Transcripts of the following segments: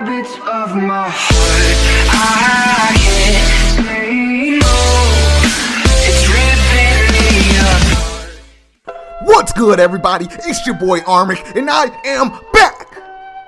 habits of my heart. I can't say no. It's ripping me apart. What's good, everybody? It's your boy Armick, and I am back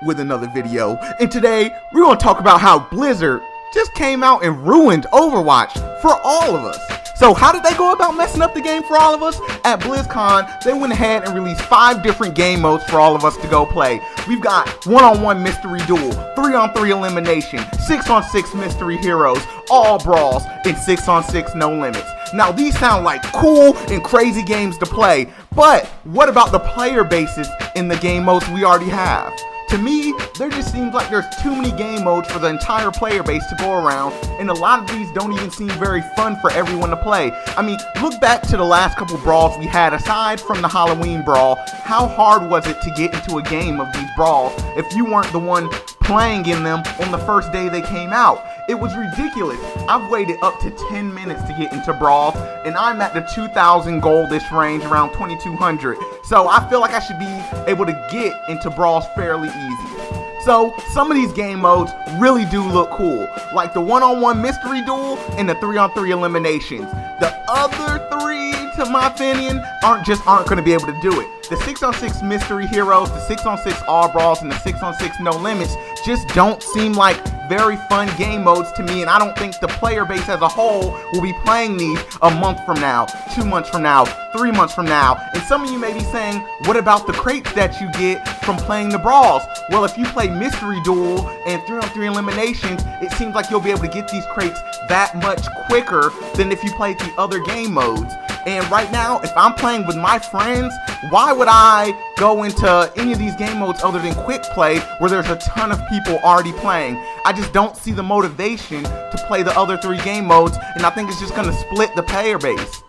with another video. And today we're going to talk about how Blizzard just came out and ruined Overwatch for all of us. So how did they go about messing up the game for all of us? At Blizzcon, they went ahead and released 5 different game modes for all of us to go play. We've got 1-on-1 mystery duel, 3-on-3 elimination, 6-on-6 mystery heroes, all brawls, and 6-on-6 no limits. Now these sound like cool and crazy games to play, but what about the player bases in the game modes we already have? To me, there just seems like there's too many game modes for the entire player base to go around, and a lot of these don't even seem very fun for everyone to play. I mean, look back to the last couple brawls we had. Aside from the Halloween brawl, how hard was it to get into a game of these brawls if you weren't the one playing in them on the first day they came out? It was ridiculous. I've waited up to 10 minutes to get into brawls, and I'm at the 2,000 goldish range, around 2,200. So I feel like I should be able to get into brawls fairly easy. So some of these game modes really do look cool, like the 1-on-1 mystery duel and the 3-on-3 eliminations. The other 3, to my opinion, aren't going to be able to do it. The 6-on-6 mystery heroes, the 6-on-6 all brawls, and the 6-on-6 no limits just don't seem like very fun game modes to me, and I don't think the player base as a whole will be playing these a month from now, 2 months from now, 3 months from now. And some of you may be saying, what about the crates that you get from playing the brawls? Well, if you play mystery duel and 3-on-3 eliminations, it seems like you'll be able to get these crates that much quicker than if you played the other game modes. And right now, if I'm playing with my friends, why would I go into any of these game modes other than quick play where there's a ton of people already playing? I just don't see the motivation to play the other 3 game modes, and I think it's just going to split the player base.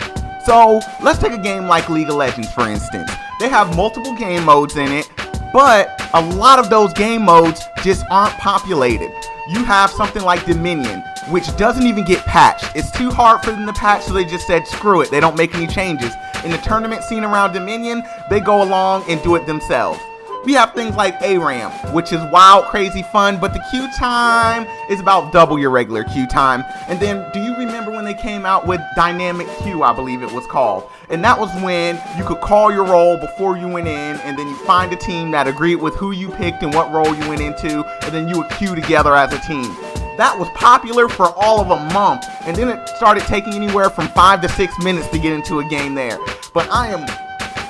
So let's take a game like League of Legends, for instance. They have multiple game modes in it, but a lot of those game modes just aren't populated. You have something like Dominion, which doesn't even get patched. It's too hard for them to patch, so they just said screw it, they don't make any changes. In the tournament scene around Dominion, they go along and do it themselves. We have things like ARAM, which is wild, crazy fun, but the queue time is about double your regular queue time. And then, do you remember when they came out with Dynamic Queue, I believe it was called? And that was when you could call your role before you went in, and then you find a team that agreed with who you picked and what role you went into, and then you would queue together as a team. That was popular for all of a month, and then it started taking anywhere from 5 to 6 minutes to get into a game there. But I am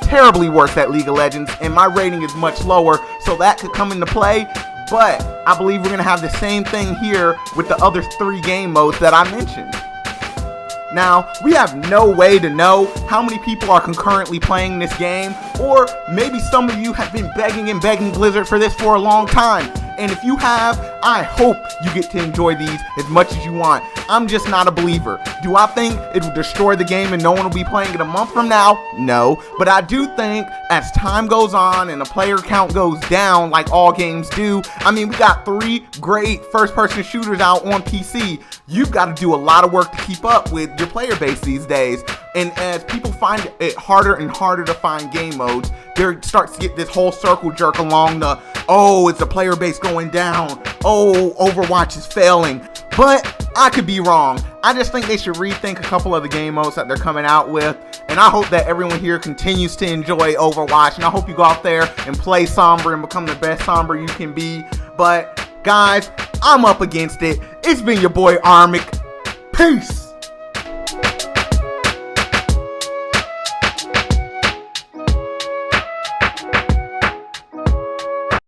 terribly worse at League of Legends, and my rating is much lower, so that could come into play. But I believe we're going to have the same thing here with the other 3 game modes that I mentioned. Now, we have no way to know how many people are concurrently playing this game, or maybe some of you have been begging and begging Blizzard for this for a long time. And if you have, I hope you get to enjoy these as much as you want. I'm just not a believer. Do I think it will destroy the game and no one will be playing it a month from now? No. But I do think as time goes on and the player count goes down like all games do, I mean, we got 3 great first-person shooters out on PC. You've got to do a lot of work to keep up with your player base these days. And as people find it harder and harder to find game modes, there starts to get this whole circle jerk along the, oh, is the player base going down? Oh, Overwatch is failing. But I could be wrong. I just think they should rethink a couple of the game modes that they're coming out with. And I hope that everyone here continues to enjoy Overwatch. And I hope you go out there and play Sombra and become the best Sombra you can be. But guys, I'm up against it. It's been your boy Armick. Peace.